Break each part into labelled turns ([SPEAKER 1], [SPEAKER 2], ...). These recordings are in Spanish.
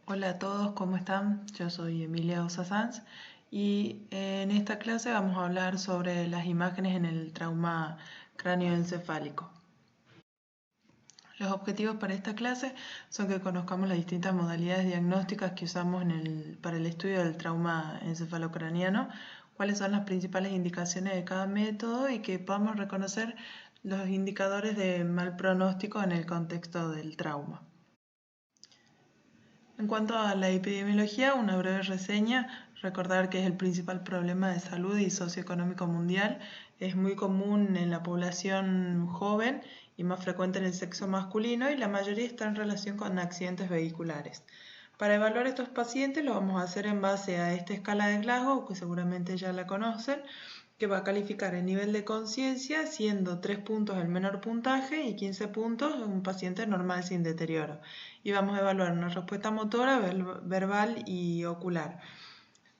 [SPEAKER 1] Hola a todos, ¿cómo están? Yo soy Emilia Osa Sanz y en esta clase vamos a hablar sobre las imágenes en el trauma cráneoencefálico. Los objetivos para esta clase son que conozcamos las distintas modalidades diagnósticas que usamos para el estudio del trauma encefalocraniano, cuáles son las principales indicaciones de cada método y que podamos reconocer los indicadores de mal pronóstico en el contexto del trauma. En cuanto a la epidemiología, una breve reseña, recordar que es el principal problema de salud y socioeconómico mundial, es muy común en la población joven y más frecuente en el sexo masculino y la mayoría está en relación con accidentes vehiculares. Para evaluar estos pacientes lo vamos a hacer en base a esta escala de Glasgow, que seguramente ya la conocen, que va a calificar el nivel de conciencia, siendo 3 puntos el menor puntaje y 15 puntos un paciente normal sin deterioro. Y vamos a evaluar una respuesta motora, verbal y ocular.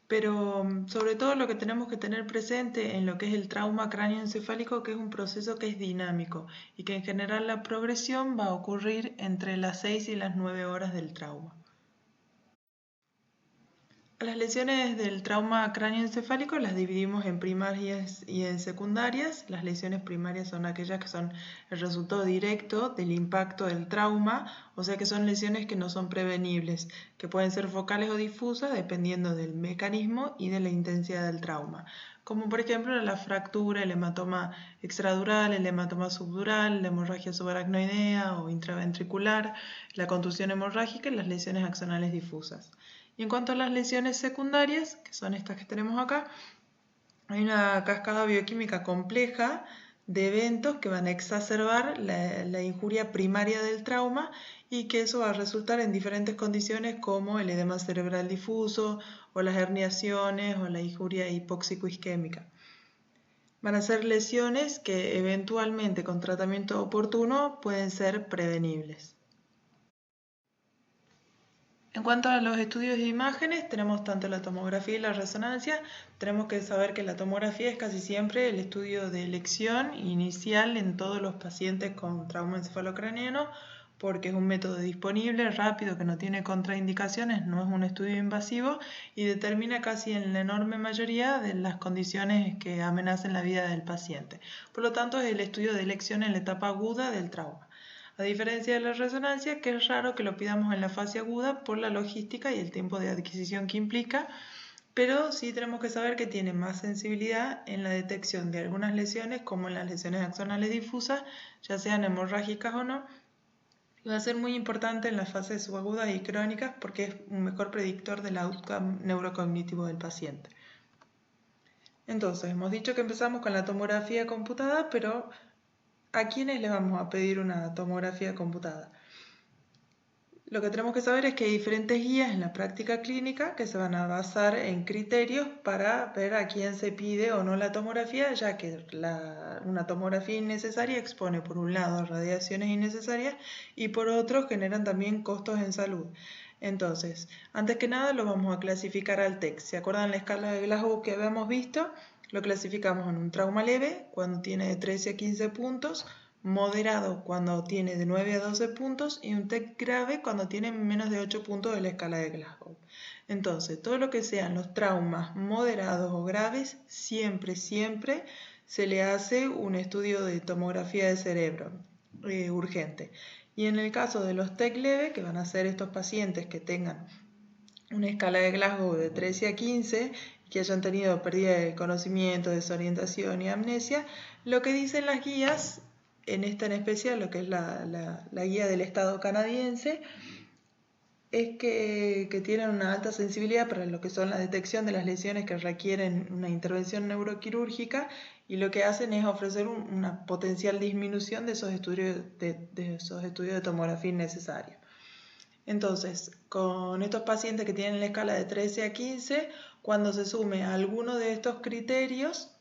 [SPEAKER 1] Pero sobre todo lo que tenemos que tener presente en lo que es el trauma cráneoencefálico, que es un proceso que es dinámico y que en general la progresión va a ocurrir entre las 6 y las 9 horas del trauma. Las lesiones del trauma cráneoencefálico las dividimos en primarias y en secundarias. Las lesiones primarias son aquellas que son el resultado directo del impacto del trauma, o sea que son lesiones que no son prevenibles, que pueden ser focales o difusas dependiendo del mecanismo y de la intensidad del trauma, como por ejemplo la fractura, el hematoma extradural, el hematoma subdural, la hemorragia subaracnoidea o intraventricular, la contusión hemorrágica y las lesiones axonales difusas. Y en cuanto a las lesiones secundarias, que son estas que tenemos acá, hay una cascada bioquímica compleja de eventos que van a exacerbar la injuria primaria del trauma y que eso va a resultar en diferentes condiciones como el edema cerebral difuso o las herniaciones o la injuria hipóxico-isquémica. Van a ser lesiones que eventualmente con tratamiento oportuno pueden ser prevenibles. En cuanto a los estudios de imágenes, tenemos tanto la tomografía y la resonancia. Tenemos que saber que la tomografía es casi siempre el estudio de elección inicial en todos los pacientes con trauma encefalocraniano, porque es un método disponible, rápido, que no tiene contraindicaciones, no es un estudio invasivo y determina casi en la enorme mayoría de las condiciones que amenacen la vida del paciente. Por lo tanto, es el estudio de elección en la etapa aguda del trauma. A diferencia de la resonancia, que es raro que lo pidamos en la fase aguda por la logística y el tiempo de adquisición que implica, pero sí tenemos que saber que tiene más sensibilidad en la detección de algunas lesiones, como en las lesiones axonales difusas, ya sean hemorrágicas o no, y va a ser muy importante en las fases subagudas y crónicas porque es un mejor predictor del outcome neurocognitivo del paciente. Entonces, hemos dicho que empezamos con la tomografía computada, pero ¿a quiénes le vamos a pedir una tomografía computada? Lo que tenemos que saber es que hay diferentes guías en la práctica clínica que se van a basar en criterios para ver a quién se pide o no la tomografía, ya que una tomografía innecesaria expone por un lado a radiaciones innecesarias y por otro generan también costos en salud. Entonces, antes que nada lo vamos a clasificar al TEC. ¿Se acuerdan la escala de Glasgow que habíamos visto? Lo clasificamos en un trauma leve, cuando tiene de 13 a 15 puntos, moderado cuando tiene de 9 a 12 puntos y un TEC grave cuando tiene menos de 8 puntos de la escala de Glasgow. Entonces, todo lo que sean los traumas moderados o graves, siempre se le hace un estudio de tomografía de cerebro urgente. Y en el caso de los TEC leve, que van a ser estos pacientes que tengan una escala de Glasgow de 13 a 15 y que hayan tenido pérdida de conocimiento, desorientación y amnesia, lo que dicen las guías, en esta en especial, lo que es la guía del Estado canadiense, es que tienen una alta sensibilidad para lo que son la detección de las lesiones que requieren una intervención neuroquirúrgica y lo que hacen es ofrecer una potencial disminución de esos estudios de tomografía innecesarios. Entonces, con estos pacientes que tienen la escala de 13 a 15, cuando se sume a alguno de estos criterios,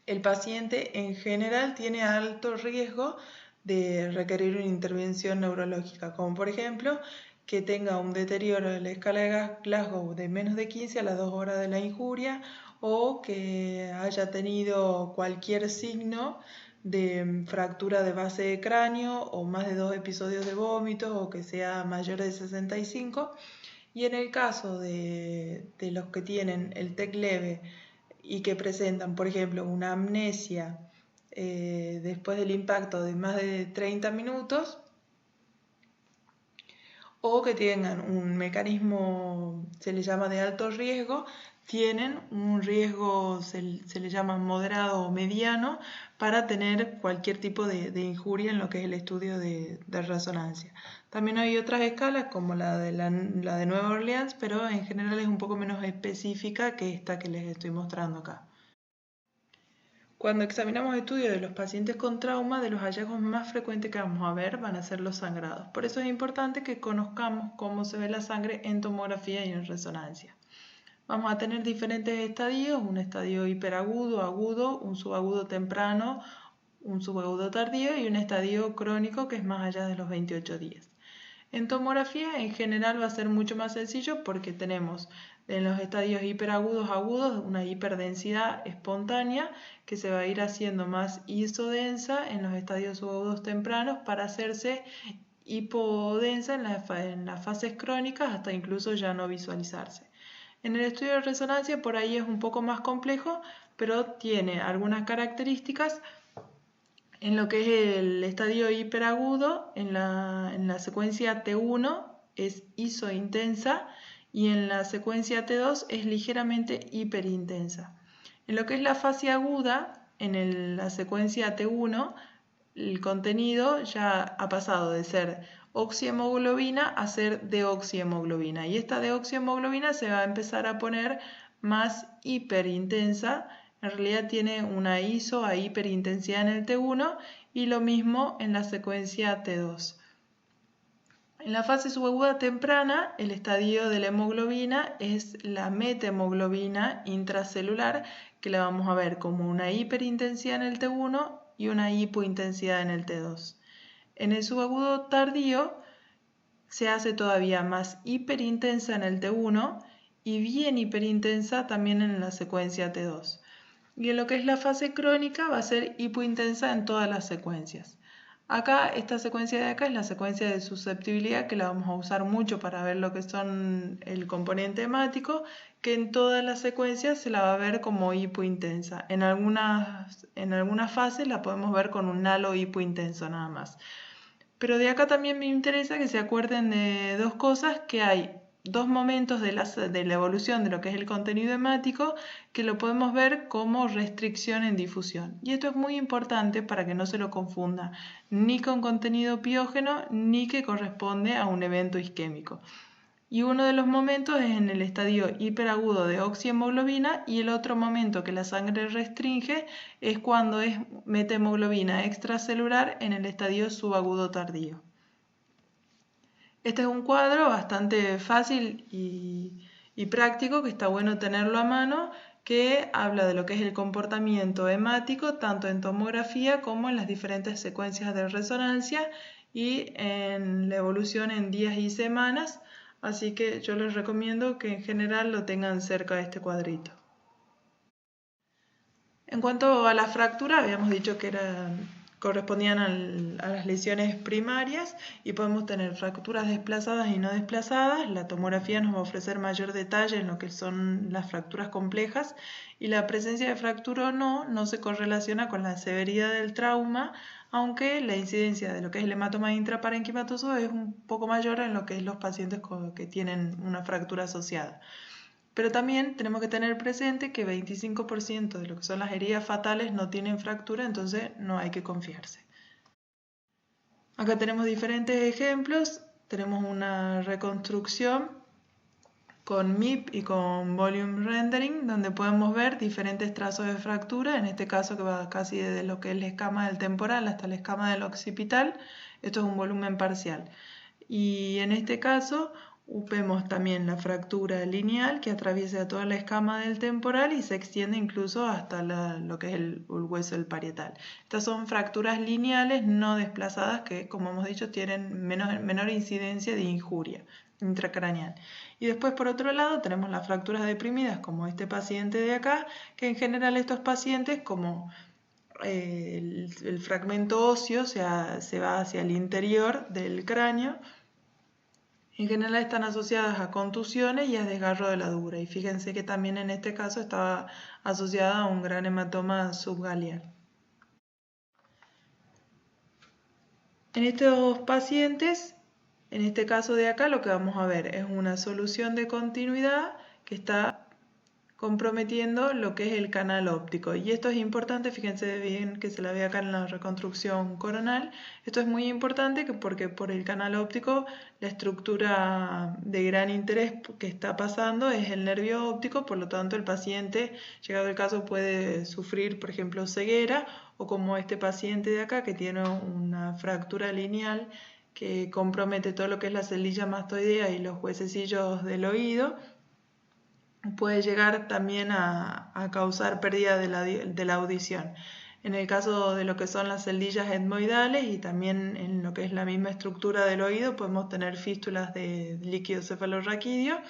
[SPEAKER 1] el paciente en general tiene alto riesgo de requerir una intervención neurológica, como por ejemplo que tenga un deterioro de la escala de Glasgow de menos de 15 a las 2 horas de la injuria o que haya tenido cualquier signo de fractura de base de cráneo o más de 2 episodios de vómitos o que sea mayor de 65. Y en el caso de los que tienen el TEC leve y que presentan, por ejemplo, una amnesia después del impacto de más de 30 minutos, o que tengan un mecanismo, se le llama de alto riesgo, tienen un riesgo, se le llama moderado o mediano, para tener cualquier tipo de injuria en lo que es el estudio de resonancia. También hay otras escalas como la de Nueva Orleans, pero en general es un poco menos específica que esta que les estoy mostrando acá. Cuando examinamos estudios de los pacientes con trauma, de los hallazgos más frecuentes que vamos a ver van a ser los sangrados. Por eso es importante que conozcamos cómo se ve la sangre en tomografía y en resonancia. Vamos a tener diferentes estadios, un estadio hiperagudo, agudo, un subagudo temprano, un subagudo tardío y un estadio crónico que es más allá de los 28 días. En tomografía en general va a ser mucho más sencillo porque tenemos en los estadios hiperagudos agudos una hiperdensidad espontánea que se va a ir haciendo más isodensa en los estadios subagudos tempranos para hacerse hipodensa en las fases crónicas hasta incluso ya no visualizarse. En el estudio de resonancia por ahí es un poco más complejo, pero tiene algunas características. En lo que es el estadio hiperagudo, en la secuencia T1 es isointensa y en la secuencia T2 es ligeramente hiperintensa. En lo que es la fase aguda, en la secuencia T1, el contenido ya ha pasado de ser oxihemoglobina a ser deoxihemoglobina. Y esta deoxihemoglobina se va a empezar a poner más hiperintensa. En realidad tiene una iso a hiperintensidad en el T1 y lo mismo en la secuencia T2. En la fase subaguda temprana, el estadio de la hemoglobina es la metahemoglobina intracelular, que la vamos a ver como una hiperintensidad en el T1 y una hipointensidad en el T2. En el subagudo tardío se hace todavía más hiperintensa en el T1 y bien hiperintensa también en la secuencia T2. Y en lo que es la fase crónica va a ser hipointensa en todas las secuencias. Acá, esta secuencia de acá es la secuencia de susceptibilidad que la vamos a usar mucho para ver lo que son el componente hemático, que en todas las secuencias se la va a ver como hipointensa. En algunas fases la podemos ver con un halo hipointenso nada más. Pero de acá también me interesa que se acuerden de dos cosas, que hay dos momentos de la evolución de lo que es el contenido hemático que lo podemos ver como restricción en difusión. Y esto es muy importante para que no se lo confunda ni con contenido piógeno ni que corresponde a un evento isquémico. Y uno de los momentos es en el estadio hiperagudo de oxihemoglobina y el otro momento que la sangre restringe es cuando es metahemoglobina extracelular en el estadio subagudo tardío. Este es un cuadro bastante fácil y práctico que está bueno tenerlo a mano, que habla de lo que es el comportamiento hemático tanto en tomografía como en las diferentes secuencias de resonancia y en la evolución en días y semanas. Así que yo les recomiendo que en general lo tengan cerca de este cuadrito. En cuanto a la fractura, habíamos dicho que correspondían a las lesiones primarias y podemos tener fracturas desplazadas y no desplazadas. La tomografía nos va a ofrecer mayor detalle en lo que son las fracturas complejas y la presencia de fractura o no se correlaciona con la severidad del trauma, aunque la incidencia de lo que es el hematoma intraparenquimatoso es un poco mayor en lo que es los pacientes que tienen una fractura asociada. Pero también tenemos que tener presente que 25% de lo que son las heridas fatales no tienen fractura, entonces no hay que confiarse. Acá tenemos diferentes ejemplos. Tenemos una reconstrucción con MIP y con Volume Rendering, donde podemos ver diferentes trazos de fractura, en este caso que va casi desde lo que es la escama del temporal hasta la escama del occipital. Esto es un volumen parcial. Y en este caso vemos también la fractura lineal que atraviesa toda la escama del temporal y se extiende incluso hasta lo que es el hueso del parietal. Estas son fracturas lineales no desplazadas que, como hemos dicho, tienen menor incidencia de injuria intracraneal. Y después, por otro lado, tenemos las fracturas deprimidas, como este paciente de acá, que en general estos pacientes, como el fragmento óseo se va hacia el interior del cráneo. En general están asociadas a contusiones y a desgarro de la dura. Y fíjense que también en este caso estaba asociada a un gran hematoma subgalial. En estos pacientes, en este caso de acá, lo que vamos a ver es una solución de continuidad que está comprometiendo lo que es el canal óptico. Y esto es importante, fíjense bien que se la ve acá en la reconstrucción coronal. Esto es muy importante porque por el canal óptico la estructura de gran interés que está pasando es el nervio óptico, por lo tanto el paciente, llegado el caso, puede sufrir, por ejemplo, ceguera, o como este paciente de acá que tiene una fractura lineal que compromete todo lo que es la celdilla mastoidea y los huesecillos del oído, puede llegar también a causar pérdida de la audición. En el caso de lo que son las celdillas etmoidales y también en lo que es la misma estructura del oído, podemos tener fístulas de líquido cefalorraquídeo,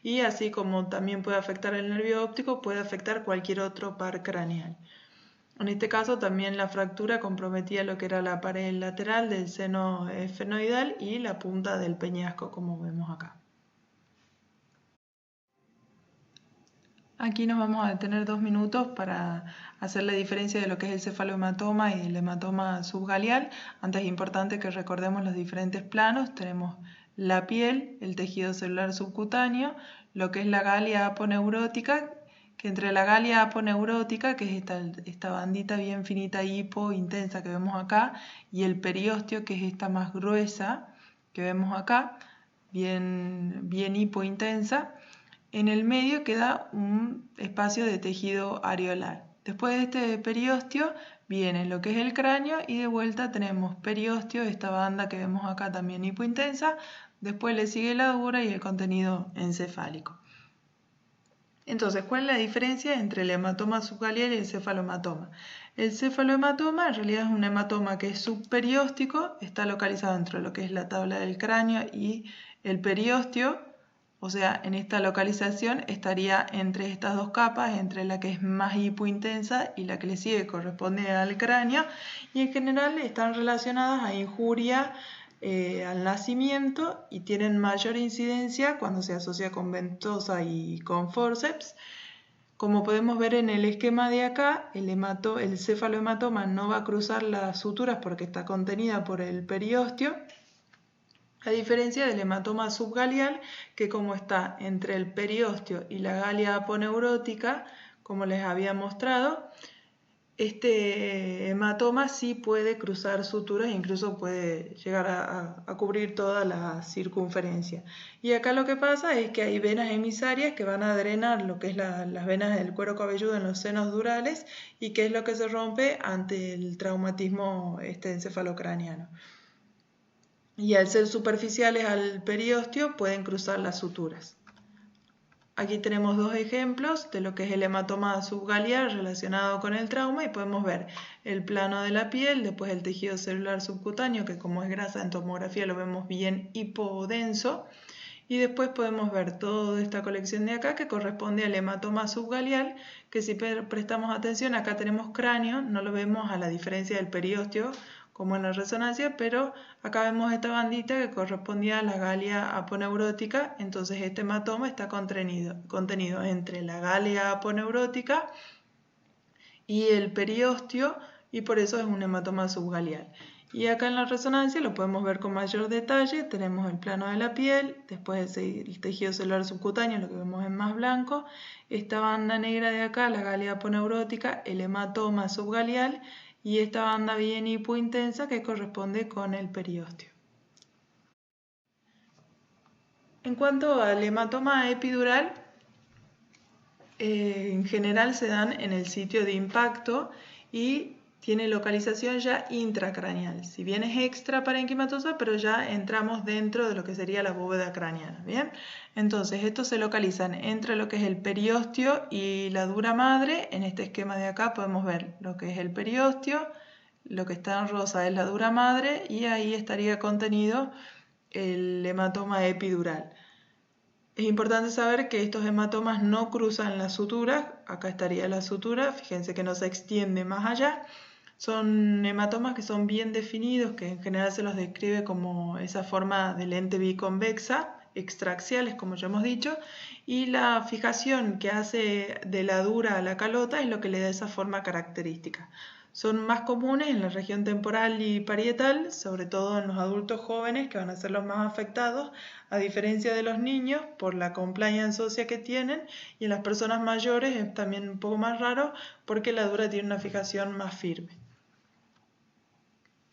[SPEAKER 1] y así como también puede afectar el nervio óptico, puede afectar cualquier otro par craneal. En este caso también la fractura comprometía lo que era la pared lateral del seno esfenoidal y la punta del peñasco, como vemos acá. Aquí nos vamos a detener 2 minutos para hacer la diferencia de lo que es el cefalohematoma y el hematoma subgalial. Antes es importante que recordemos los diferentes planos. Tenemos la piel, el tejido celular subcutáneo, lo que es la galia aponeurótica, que entre la galia aponeurótica, que es esta bandita bien finita hipo intensa que vemos acá, y el periósteo, que es esta más gruesa que vemos acá, bien hipo intensa. En el medio queda un espacio de tejido areolar. Después de este periósteo viene lo que es el cráneo y de vuelta tenemos periósteo, esta banda que vemos acá también hipointensa. Después le sigue la dura y el contenido encefálico. Entonces, ¿cuál es la diferencia entre el hematoma subgalial y el cefalohematoma? El cefalohematoma en realidad es un hematoma que es subperióstico, está localizado entre lo que es la tabla del cráneo y el periósteo. O sea, en esta localización estaría entre estas dos capas, entre la que es más hipointensa y la que le sigue, corresponde al cráneo, y en general están relacionadas a injuria al nacimiento y tienen mayor incidencia cuando se asocia con ventosa y con forceps. Como podemos ver en el esquema de acá, el cefalohematoma no va a cruzar las suturas porque está contenida por el periósteo, a diferencia del hematoma subgalial, que como está entre el periósteo y la galia aponeurótica, como les había mostrado, este hematoma sí puede cruzar suturas e incluso puede llegar a cubrir toda la circunferencia. Y acá lo que pasa es que hay venas emisarias que van a drenar lo que es las venas del cuero cabelludo en los senos durales, y que es lo que se rompe ante el traumatismo encefalocraniano. Y al ser superficiales al periósteo pueden cruzar las suturas. Aquí tenemos 2 ejemplos de lo que es el hematoma subgalial relacionado con el trauma, y podemos ver el plano de la piel, después el tejido celular subcutáneo, que como es grasa en tomografía lo vemos bien hipodenso, y después podemos ver toda esta colección de acá que corresponde al hematoma subgalial, que si prestamos atención acá tenemos cráneo, no lo vemos a la diferencia del periósteo como en la resonancia, pero acá vemos esta bandita que correspondía a la galia aponeurótica. Entonces este hematoma está contenido entre la galia aponeurótica y el periósteo, y por eso es un hematoma subgalial. Y acá en la resonancia lo podemos ver con mayor detalle. Tenemos el plano de la piel, después el tejido celular subcutáneo, lo que vemos en más blanco, esta banda negra de acá, la galia aponeurótica, el hematoma subgalial, y esta banda bien hipointensa que corresponde con el periósteo. En cuanto al hematoma epidural, en general se dan en el sitio de impacto y tiene localización ya intracraneal. Si bien es extraparenquimatosa, pero ya entramos dentro de lo que sería la bóveda craneana. ¿Bien? Entonces, estos se localizan entre lo que es el periósteo y la dura madre. En este esquema de acá podemos ver lo que es el periósteo, lo que está en rosa es la dura madre, y ahí estaría contenido el hematoma epidural. Es importante saber que estos hematomas no cruzan las suturas. Acá estaría la sutura, fíjense que no se extiende más allá. Son hematomas que son bien definidos, que en general se los describe como esa forma de lente biconvexa, extraxiales como ya hemos dicho, y la fijación que hace de la dura a la calota es lo que le da esa forma característica. Son más comunes en la región temporal y parietal, sobre todo en los adultos jóvenes que van a ser los más afectados, a diferencia de los niños por la compliance ósea que tienen, y en las personas mayores es también un poco más raro porque la dura tiene una fijación más firme.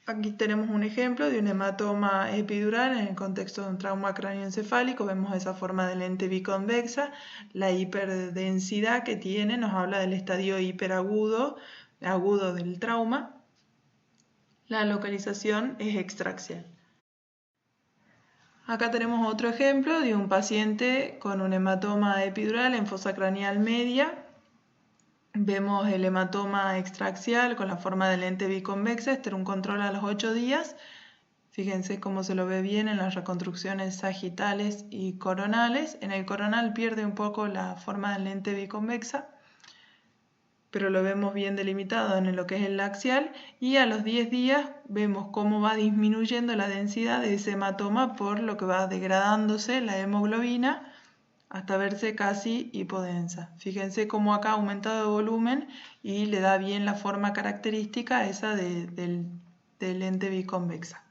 [SPEAKER 1] Aquí tenemos un ejemplo de un hematoma epidural en el contexto de un trauma cráneoencefálico. Vemos esa forma de lente biconvexa. La hiperdensidad que tiene nos habla del estadio hiperagudo, agudo del trauma. La localización es extraxial. Acá tenemos otro ejemplo de un paciente con un hematoma epidural en fosa craneal media. Vemos el hematoma extraxial con la forma de lente biconvexa. Este era un control a los 8 días. Fíjense cómo se lo ve bien en las reconstrucciones sagitales y coronales. En el coronal pierde un poco la forma de lente biconvexa, pero lo vemos bien delimitado en lo que es el axial. Y a los 10 días vemos cómo va disminuyendo la densidad de ese hematoma por lo que va degradándose la hemoglobina hasta verse casi hipodensa. Fíjense cómo acá ha aumentado de volumen y le da bien la forma característica esa de lente biconvexa.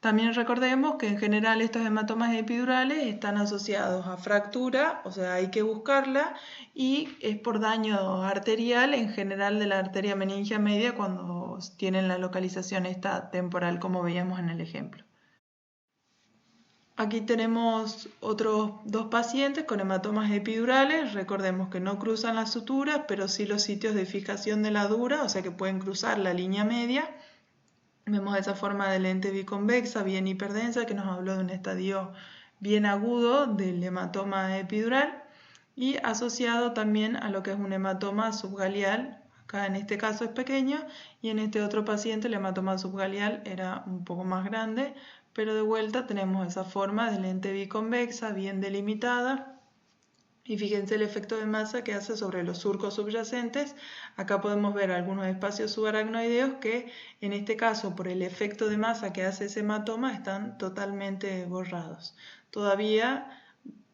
[SPEAKER 1] También recordemos que en general estos hematomas epidurales están asociados a fractura, o sea, hay que buscarla, y es por daño arterial, en general de la arteria meningia media, cuando tienen la localización esta temporal, como veíamos en el ejemplo. Aquí tenemos otros dos pacientes con hematomas epidurales. Recordemos que no cruzan las suturas, pero sí los sitios de fijación de la dura, o sea que pueden cruzar la línea media. Vemos esa forma de lente biconvexa, bien hiperdensa, que nos habló de un estadio bien agudo del hematoma epidural y asociado también a lo que es un hematoma subgaleal. Acá en este caso es pequeño y en este otro paciente el hematoma subgaleal era un poco más grande, pero de vuelta tenemos esa forma de lente biconvexa, bien delimitada. Y fíjense el efecto de masa que hace sobre los surcos subyacentes. Acá podemos ver algunos espacios subaracnoideos que en este caso por el efecto de masa que hace ese hematoma están totalmente borrados. Todavía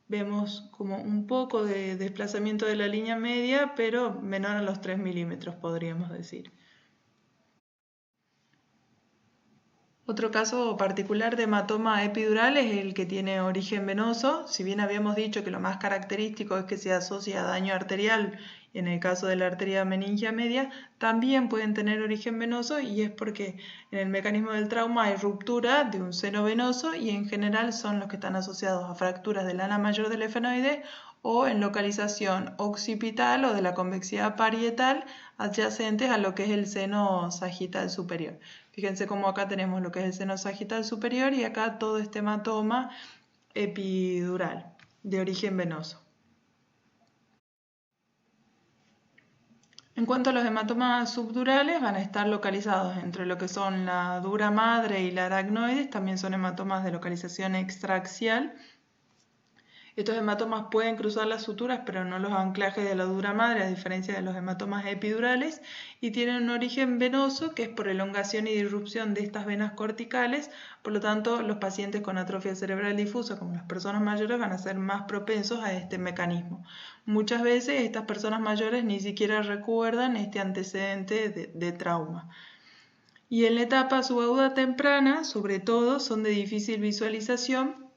[SPEAKER 1] vemos como un poco de desplazamiento de la línea media, pero menor a los 3 milímetros podríamos decir. Otro caso particular de hematoma epidural es el que tiene origen venoso. Si bien habíamos dicho que lo más característico es que se asocia a daño arterial, en el caso de la arteria meningia media, también pueden tener origen venoso y es porque en el mecanismo del trauma hay ruptura de un seno venoso y en general son los que están asociados a fracturas del ala mayor del efenoide o en localización occipital o de la convexidad parietal adyacentes a lo que es el seno sagital superior. Fíjense cómo acá tenemos lo que es el seno sagital superior y acá todo este hematoma epidural de origen venoso. En cuanto a los hematomas subdurales, van a estar localizados entre lo que son la dura madre y la aracnoides, también son hematomas de localización extraaxial. Estos hematomas pueden cruzar las suturas, pero no los anclajes de la dura madre, a diferencia de los hematomas epidurales, y tienen un origen venoso que es por elongación y disrupción de estas venas corticales. Por lo tanto, los pacientes con atrofia cerebral difusa, como las personas mayores, van a ser más propensos a este mecanismo. Muchas veces estas personas mayores ni siquiera recuerdan este antecedente de trauma. Y en la etapa subaguda temprana, sobre todo, son de difícil visualización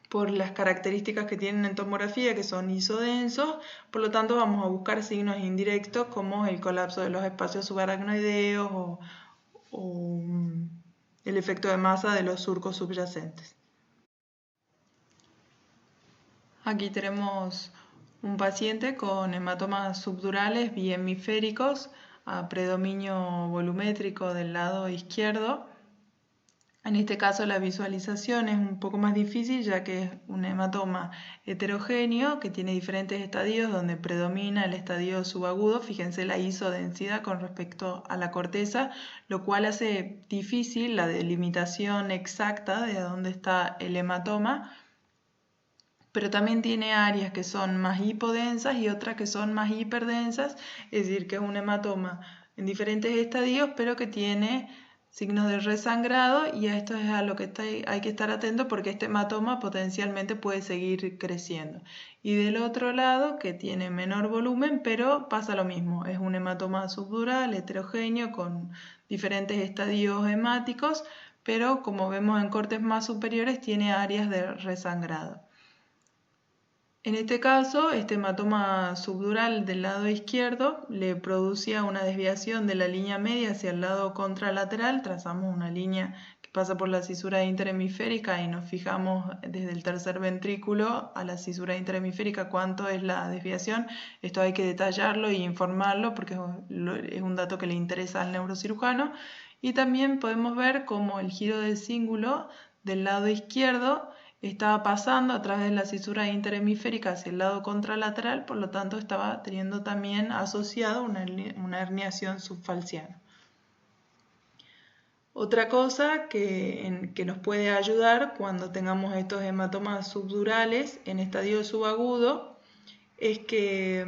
[SPEAKER 1] por las características que tienen en tomografía, que son isodensos. Por lo tanto vamos a buscar signos indirectos como el colapso de los espacios subaracnoideos o el efecto de masa de los surcos subyacentes. Aquí tenemos un paciente con hematomas subdurales bihemisféricos a predominio volumétrico del lado izquierdo. En este caso la visualización es un poco más difícil ya que es un hematoma heterogéneo que tiene diferentes estadios donde predomina el estadio subagudo. Fíjense la isodensidad con respecto a la corteza, lo cual hace difícil la delimitación exacta de dónde está el hematoma, pero también tiene áreas que son más hipodensas y otras que son más hiperdensas, es decir, que es un hematoma en diferentes estadios, pero que tiene signos de resangrado, y a esto es a lo que hay que estar atento porque este hematoma potencialmente puede seguir creciendo. Y del otro lado, que tiene menor volumen, pero pasa lo mismo, es un hematoma subdural heterogéneo con diferentes estadios hemáticos, pero como vemos en cortes más superiores tiene áreas de resangrado. En este caso, este hematoma subdural del lado izquierdo le producía una desviación de la línea media hacia el lado contralateral. Trazamos una línea que pasa por la cisura interhemisférica y nos fijamos desde el tercer ventrículo a la cisura interhemisférica cuánto es la desviación. Esto hay que detallarlo y informarlo porque es un dato que le interesa al neurocirujano. Y también podemos ver cómo el giro del cíngulo del lado izquierdo estaba pasando a través de la cisura interhemisférica hacia el lado contralateral, por lo tanto estaba teniendo también asociado una herniación subfalciana. Otra cosa que nos puede ayudar cuando tengamos estos hematomas subdurales en estadio subagudo es que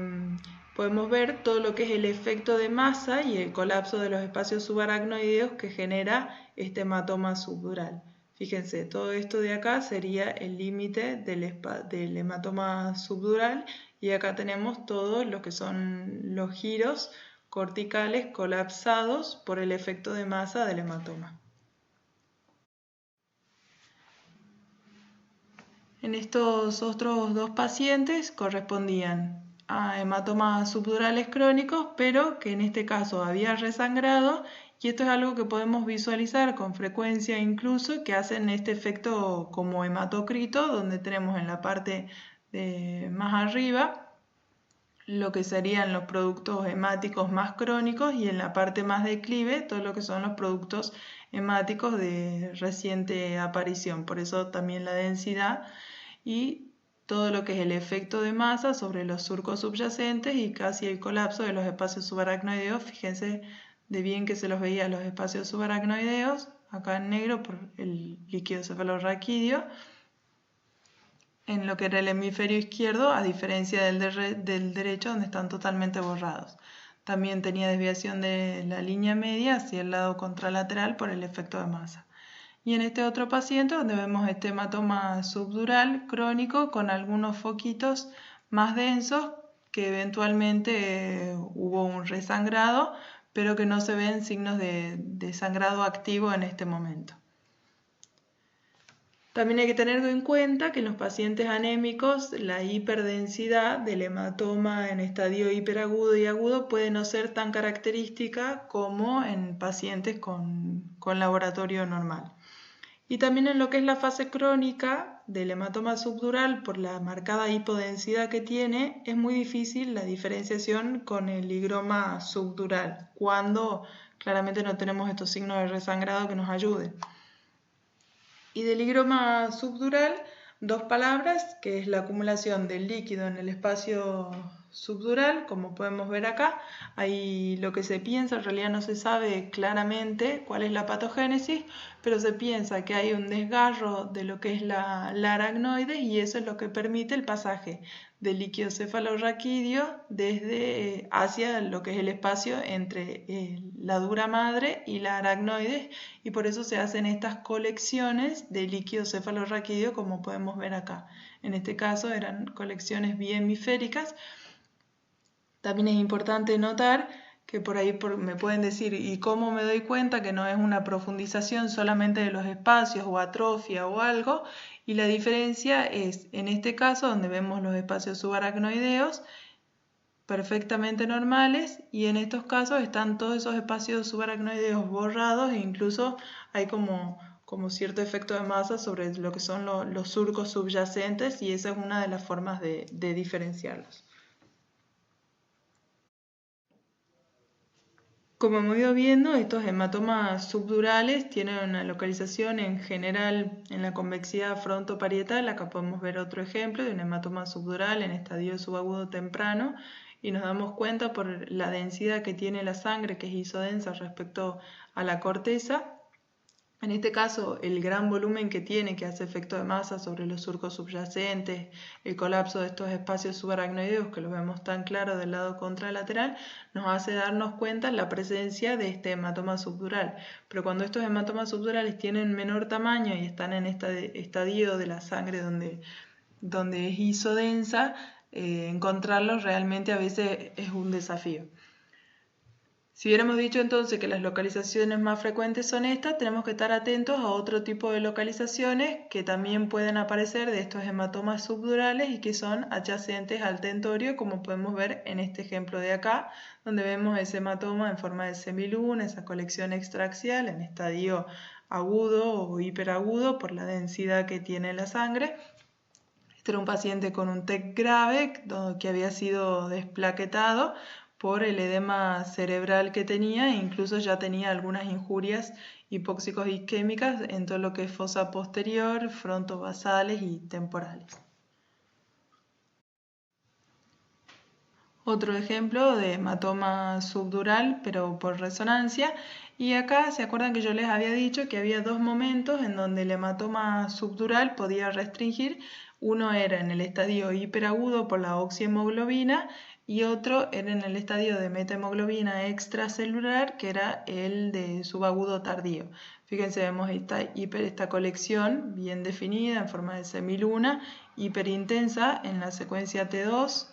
[SPEAKER 1] podemos ver todo lo que es el efecto de masa y el colapso de los espacios subaracnoideos que genera este hematoma subdural. Fíjense, todo esto de acá sería el límite del hematoma subdural, y acá tenemos todos lo que son los giros corticales colapsados por el efecto de masa del hematoma. En estos otros dos pacientes correspondían a hematomas subdurales crónicos, pero que en este caso había resangrado, y esto es algo que podemos visualizar con frecuencia incluso, que hacen este efecto como hematocrito, donde tenemos en la parte más arriba lo que serían los productos hemáticos más crónicos, y en la parte más declive todo lo que son los productos hemáticos de reciente aparición. Por eso también la densidad y todo lo que es el efecto de masa sobre los surcos subyacentes y casi el colapso de los espacios subaracnoideos. Fíjense de bien que se los veía los espacios subaracnoideos, acá en negro por el líquido cefalorraquídeo, en lo que era el hemisferio izquierdo, a diferencia del derecho, donde están totalmente borrados. También tenía desviación de la línea media hacia el lado contralateral por el efecto de masa. Y en este otro paciente, donde vemos este hematoma subdural crónico con algunos foquitos más densos, que eventualmente hubo un resangrado, pero que no se ven signos de sangrado activo en este momento. También hay que tener en cuenta que en los pacientes anémicos la hiperdensidad del hematoma en estadio hiperagudo y agudo puede no ser tan característica como en pacientes con laboratorio normal. Y también en lo que es la fase crónica del hematoma subdural, por la marcada hipodensidad que tiene, es muy difícil la diferenciación con el higroma subdural, cuando claramente no tenemos estos signos de resangrado que nos ayuden. Y del higroma subdural, dos palabras, que es la acumulación del líquido en el espacio subdural, como podemos ver acá. Ahí lo que se piensa, en realidad no se sabe claramente cuál es la patogénesis, pero se piensa que hay un desgarro de lo que es la aracnoide, y eso es lo que permite el pasaje del líquido cefalorraquídeo desde hacia lo que es el espacio entre la dura madre y la aracnoide, y por eso se hacen estas colecciones de líquido cefalorraquídeo, como podemos ver acá. En este caso eran colecciones bihemisféricas. También es importante notar que por ahí me pueden decir, ¿y cómo me doy cuenta que no es una profundización solamente de los espacios o atrofia o algo? Y la diferencia es, en este caso, donde vemos los espacios subaracnoideos perfectamente normales, y en estos casos están todos esos espacios subaracnoideos borrados, e incluso hay como cierto efecto de masa sobre lo que son los surcos subyacentes, y esa es una de las formas de diferenciarlos. Como hemos ido viendo, estos hematomas subdurales tienen una localización en general en la convexidad frontoparietal. Acá podemos ver otro ejemplo de un hematoma subdural en estadio subagudo temprano, y nos damos cuenta por la densidad que tiene la sangre, que es isodensa respecto a la corteza, En este caso, el gran volumen que tiene, que hace efecto de masa sobre los surcos subyacentes, el colapso de estos espacios subaracnoideos, que lo vemos tan claro del lado contralateral, nos hace darnos cuenta la presencia de este hematoma subdural. Pero cuando estos hematomas subdurales tienen menor tamaño y están en este estadio de la sangre donde es isodensa, encontrarlos realmente a veces es un desafío. Si hubiéramos dicho entonces que las localizaciones más frecuentes son estas, tenemos que estar atentos a otro tipo de localizaciones que también pueden aparecer de estos hematomas subdurales y que son adyacentes al tentorio, como podemos ver en este ejemplo de acá, donde vemos ese hematoma en forma de semiluna, esa colección extraaxial en estadio agudo o hiperagudo por la densidad que tiene la sangre. Este era un paciente con un TEC grave que había sido desplaquetado por el edema cerebral que tenía e incluso ya tenía algunas injurias hipóxicos isquémicas en todo lo que es fosa posterior, frontovasales y temporales. Otro ejemplo de hematoma subdural, pero por resonancia. Y acá se acuerdan que yo les había dicho que había dos momentos en donde el hematoma subdural podía restringir. Uno era en el estadio hiperagudo por la oxihemoglobina y otro era en el estadio de metahemoglobina extracelular, que era el de subagudo tardío. Fíjense, vemos esta colección bien definida en forma de semiluna, hiperintensa en la secuencia T2,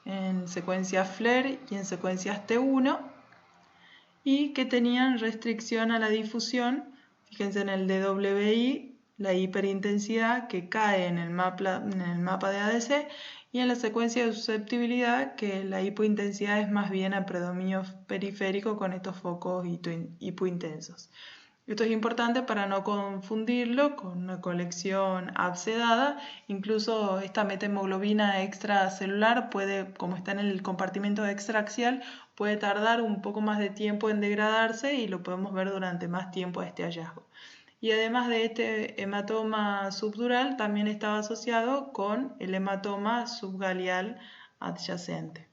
[SPEAKER 1] en secuencias FLAIR y en secuencias T1, y que tenían restricción a la difusión. Fíjense en el DWI, la hiperintensidad que cae en el mapa de ADC, y en la secuencia de susceptibilidad, que la hipointensidad es más bien a predominio periférico con estos focos hipointensos. Esto es importante para no confundirlo con una colección abscedada. Incluso esta metahemoglobina extracelular puede, como está en el compartimento extraaxial, puede tardar un poco más de tiempo en degradarse y lo podemos ver durante más tiempo a este hallazgo. Y además de este hematoma subdural, también estaba asociado con el hematoma subgaleal adyacente.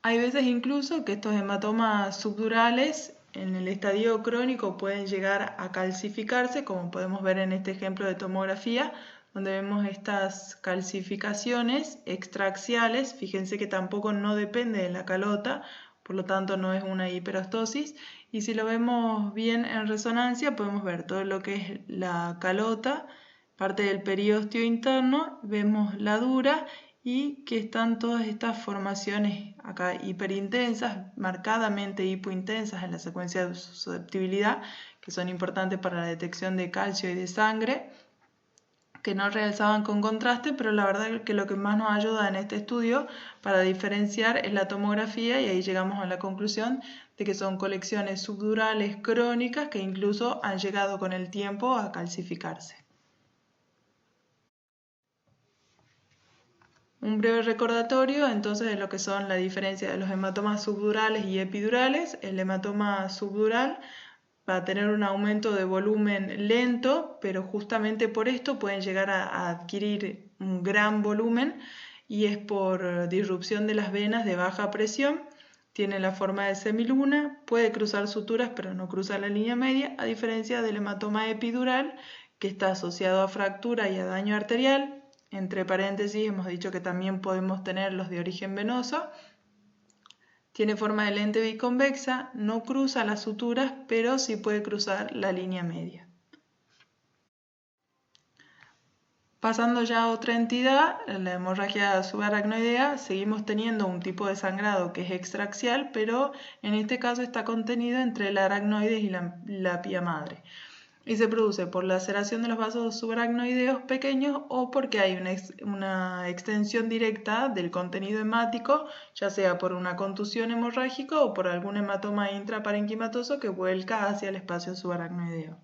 [SPEAKER 1] Hay veces incluso que estos hematomas subdurales en el estadio crónico pueden llegar a calcificarse, como podemos ver en este ejemplo de tomografía, donde vemos estas calcificaciones extraaxiales. Fíjense que tampoco no depende de la calota, por lo tanto no es una hiperostosis. Y si lo vemos bien en resonancia, podemos ver todo lo que es la calota, parte del periósteo interno, vemos la dura y que están todas estas formaciones acá hiperintensas, marcadamente hipointensas en la secuencia de susceptibilidad, que son importantes para la detección de calcio y de sangre, que no realzaban con contraste, pero la verdad es que lo que más nos ayuda en este estudio para diferenciar es la tomografía, y ahí llegamos a la conclusión de que son colecciones subdurales crónicas que incluso han llegado con el tiempo a calcificarse. Un breve recordatorio entonces de lo que son la diferencia de los hematomas subdurales y epidurales. El hematoma subdural va a tener un aumento de volumen lento, pero justamente por esto pueden llegar a adquirir un gran volumen, y es por disrupción de las venas de baja presión. Tiene la forma de semiluna, puede cruzar suturas pero no cruza la línea media, a diferencia del hematoma epidural, que está asociado a fractura y a daño arterial. Entre paréntesis hemos dicho que también podemos tener los de origen venoso. Tiene forma de lente biconvexa, no cruza las suturas, pero sí puede cruzar la línea media. Pasando ya a otra entidad, la hemorragia subaracnoidea, seguimos teniendo un tipo de sangrado que es extraaxial, pero en este caso está contenido entre el aracnoides y la pía madre. Y se produce por laceración de los vasos subaracnoideos pequeños o porque hay una extensión directa del contenido hemático, ya sea por una contusión hemorrágica o por algún hematoma intraparenquimatoso que vuelca hacia el espacio subaracnoideo.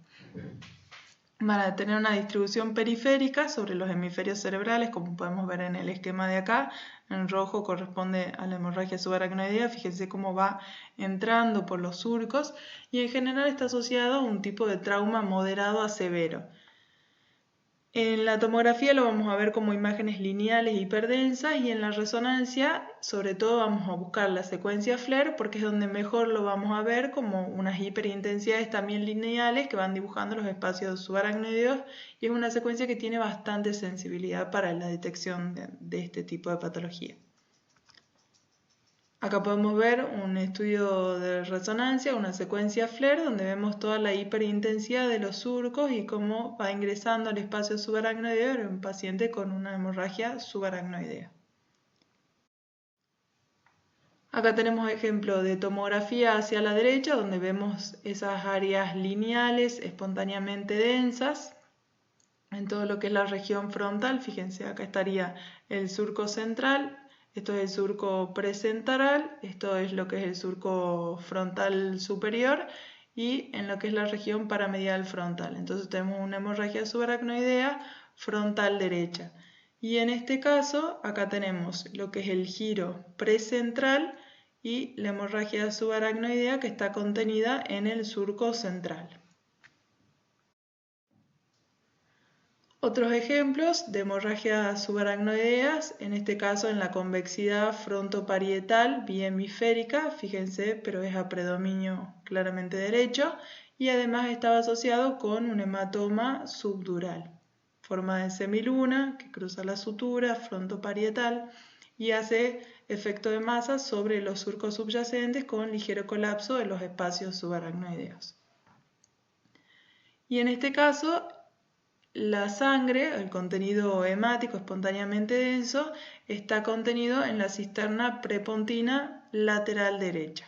[SPEAKER 1] Van a tener una distribución periférica sobre los hemisferios cerebrales, como podemos ver en el esquema de acá. En rojo corresponde a la hemorragia subaracnoidea. Fíjense cómo va entrando por los surcos, y en general está asociado a un tipo de trauma moderado a severo. En la tomografía lo vamos a ver como imágenes lineales hiperdensas y en la resonancia sobre todo vamos a buscar la secuencia FLAIR porque es donde mejor lo vamos a ver como unas hiperintensidades también lineales que van dibujando los espacios subaracnoideos y es una secuencia que tiene bastante sensibilidad para la detección de este tipo de patología. Acá podemos ver un estudio de resonancia, una secuencia FLAIR, donde vemos toda la hiperintensidad de los surcos y cómo va ingresando al espacio subaracnoideo en un paciente con una hemorragia subaracnoidea. Acá tenemos ejemplo de tomografía hacia la derecha, donde vemos esas áreas lineales espontáneamente densas en todo lo que es la región frontal. Fíjense, acá estaría el surco central. Esto es el surco presentral, esto es lo que es el surco frontal superior y en lo que es la región paramedial frontal. Entonces tenemos una hemorragia subaracnoidea frontal derecha. Y en este caso, acá tenemos lo que es el giro presentral y la hemorragia subaracnoidea que está contenida en el surco central. Otros ejemplos de hemorragias subaracnoideas, en este caso en la convexidad frontoparietal bihemisférica, fíjense, pero es a predominio claramente derecho, y además estaba asociado con un hematoma subdural, forma de semiluna que cruza la sutura frontoparietal y hace efecto de masa sobre los surcos subyacentes con ligero colapso de los espacios subaracnoideos. Y en este caso, la sangre, el contenido hemático espontáneamente denso, está contenido en la cisterna prepontina lateral derecha.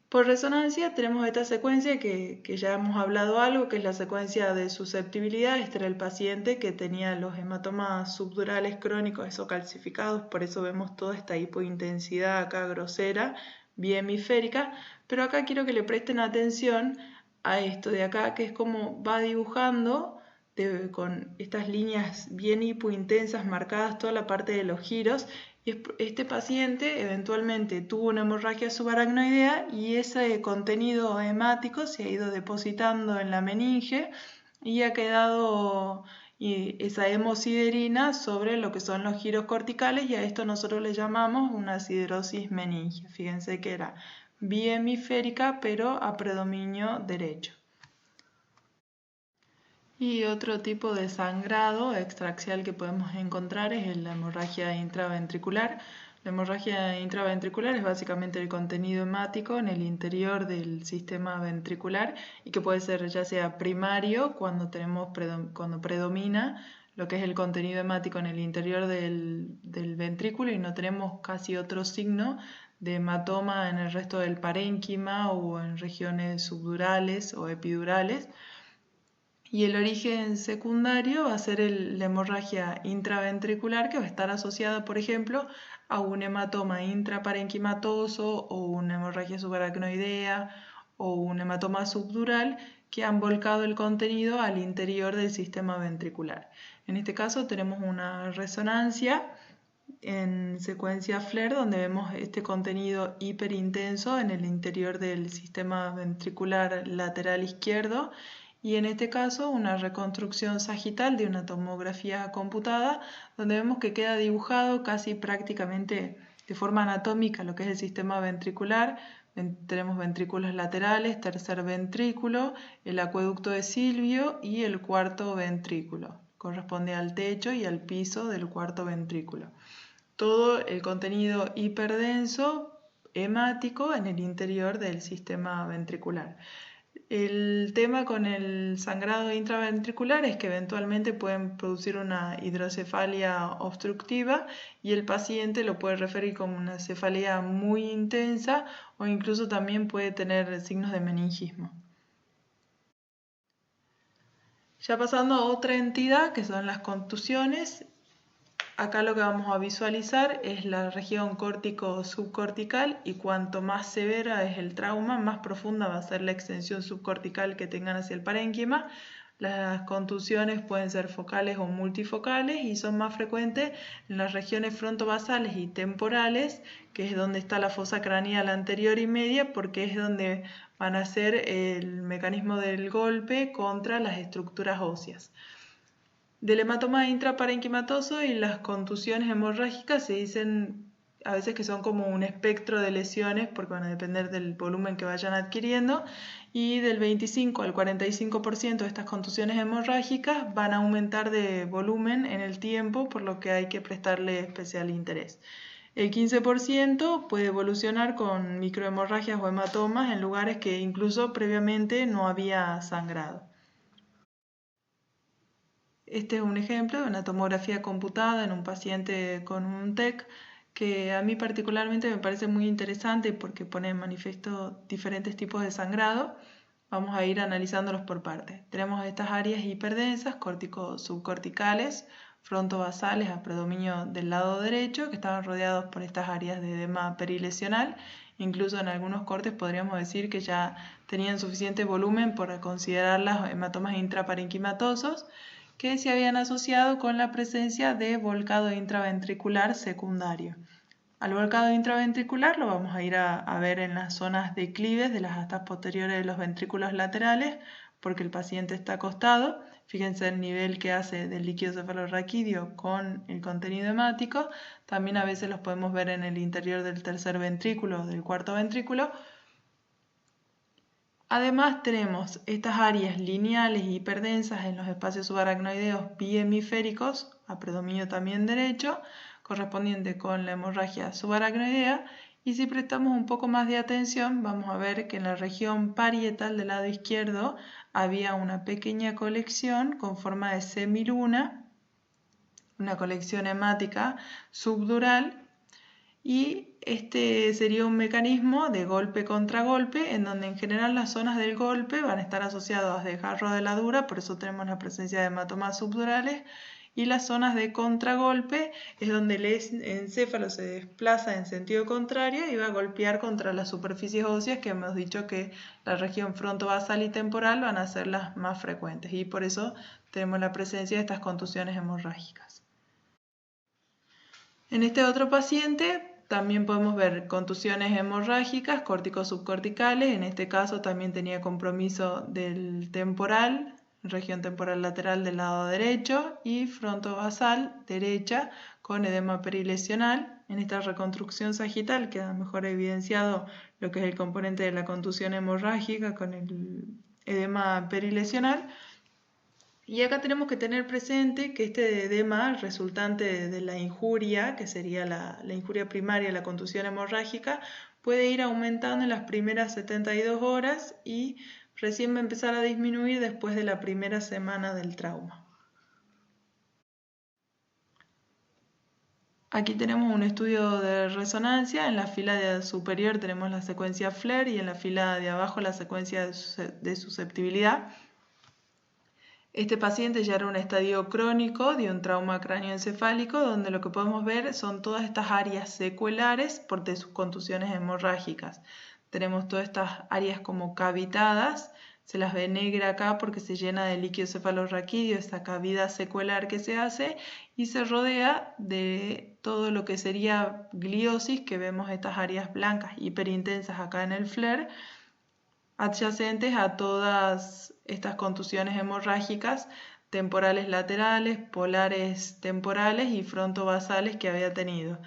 [SPEAKER 1] Por resonancia tenemos esta secuencia que ya hemos hablado algo, que es la secuencia de susceptibilidad. Este era el paciente que tenía los hematomas subdurales crónicos esocalcificados, por eso vemos toda esta hipointensidad acá grosera, bihemisférica, pero acá quiero que le presten atención a esto de acá, que es como va dibujando con estas líneas bien hipointensas marcadas toda la parte de los giros. Y este paciente eventualmente tuvo una hemorragia subaracnoidea y ese contenido hemático se ha ido depositando en la meninge y ha quedado esa hemosiderina sobre lo que son los giros corticales y a esto nosotros le llamamos una siderosis meningia. Fíjense que era bihemisférica pero a predominio derecho. Y otro tipo de sangrado extraaxial que podemos encontrar es la hemorragia intraventricular. La hemorragia intraventricular es básicamente el contenido hemático en el interior del sistema ventricular y que puede ser ya sea primario cuando predomina lo que es el contenido hemático en el interior del ventrículo y no tenemos casi otro signo de hematoma en el resto del parénquima o en regiones subdurales o epidurales. Y el origen secundario va a ser la hemorragia intraventricular que va a estar asociada, por ejemplo, a un hematoma intraparenquimatoso o una hemorragia subaracnoidea o un hematoma subdural que han volcado el contenido al interior del sistema ventricular. En este caso tenemos una resonancia en secuencia FLAIR donde vemos este contenido hiperintenso en el interior del sistema ventricular lateral izquierdo y en este caso una reconstrucción sagital de una tomografía computada donde vemos que queda dibujado casi prácticamente de forma anatómica lo que es el sistema ventricular. Tenemos ventrículos laterales, tercer ventrículo, el acueducto de Silvio y el cuarto ventrículo. Corresponde al techo y al piso del cuarto ventrículo. Todo el contenido hiperdenso hemático en el interior del sistema ventricular. El tema con el sangrado intraventricular es que eventualmente pueden producir una hidrocefalia obstructiva y el paciente lo puede referir como una cefalea muy intensa o incluso también puede tener signos de meningismo. Ya pasando a otra entidad que son las contusiones. Acá lo que vamos a visualizar es la región córtico-subcortical y cuanto más severa es el trauma, más profunda va a ser la extensión subcortical que tengan hacia el parénquima. Las contusiones pueden ser focales o multifocales y son más frecuentes en las regiones frontovasales y temporales, que es donde está la fosa craneal anterior y media, porque es donde van a ser el mecanismo del golpe contra las estructuras óseas. Del hematoma intraparenquimatoso y las contusiones hemorrágicas se dicen a veces que son como un espectro de lesiones porque van a depender del volumen que vayan adquiriendo, y del 25 al 45% de estas contusiones hemorrágicas van a aumentar de volumen en el tiempo, por lo que hay que prestarle especial interés. El 15% puede evolucionar con microhemorragias o hematomas en lugares que incluso previamente no había sangrado. Este es un ejemplo de una tomografía computada en un paciente con un TEC que a mí particularmente me parece muy interesante porque pone en manifiesto diferentes tipos de sangrado. Vamos a ir analizándolos por partes. Tenemos estas áreas hiperdensas, córtico-subcorticales, frontovasales a predominio del lado derecho, que estaban rodeados por estas áreas de edema perilesional. Incluso en algunos cortes podríamos decir que ya tenían suficiente volumen para considerarlas hematomas intraparenquimatosos, que se habían asociado con la presencia de volcado intraventricular secundario. Al volcado intraventricular lo vamos a ir a ver en las zonas declives de las astas posteriores de los ventrículos laterales, porque el paciente está acostado. Fíjense el nivel que hace del líquido cefalorraquídeo con el contenido hemático. También a veces los podemos ver en el interior del tercer ventrículo o del cuarto ventrículo. Además tenemos estas áreas lineales y hiperdensas en los espacios subaracnoideos bihemisféricos, a predominio también derecho, correspondiente con la hemorragia subaracnoidea, y si prestamos un poco más de atención vamos a ver que en la región parietal del lado izquierdo había una pequeña colección con forma de semiluna, una colección hemática subdural, y este sería un mecanismo de golpe contra golpe, en donde en general las zonas del golpe van a estar asociadas a desgarro de la dura, por eso tenemos la presencia de hematomas subdurales, y las zonas de contragolpe es donde el encéfalo se desplaza en sentido contrario y va a golpear contra las superficies óseas, que hemos dicho que la región frontovasal y temporal van a ser las más frecuentes, y por eso tenemos la presencia de estas contusiones hemorrágicas. En este otro paciente también podemos ver contusiones hemorrágicas, córtico-subcorticales. En este caso también tenía compromiso del temporal, región temporal lateral del lado derecho, y frontovasal derecha con edema perilesional. En esta reconstrucción sagital queda mejor evidenciado lo que es el componente de la contusión hemorrágica con el edema perilesional. Y acá tenemos que tener presente que este edema resultante de la injuria, que sería la injuria primaria, la contusión hemorrágica, puede ir aumentando en las primeras 72 horas y recién va a empezar a disminuir después de la primera semana del trauma. Aquí tenemos un estudio de resonancia. En la fila superior tenemos la secuencia FLAIR y en la fila de abajo la secuencia de susceptibilidad. Este paciente ya era un estadio crónico de un trauma cráneoencefálico, donde lo que podemos ver son todas estas áreas secuelares por sus contusiones hemorrágicas. Tenemos todas estas áreas como cavitadas, se las ve negra acá porque se llena de líquido cefalorraquídeo, esta cavidad secuelar que se hace, y se rodea de todo lo que sería gliosis, que vemos estas áreas blancas hiperintensas acá en el FLAIR, adyacentes a todas estas contusiones hemorrágicas temporales laterales, polares temporales y frontovasales que había tenido.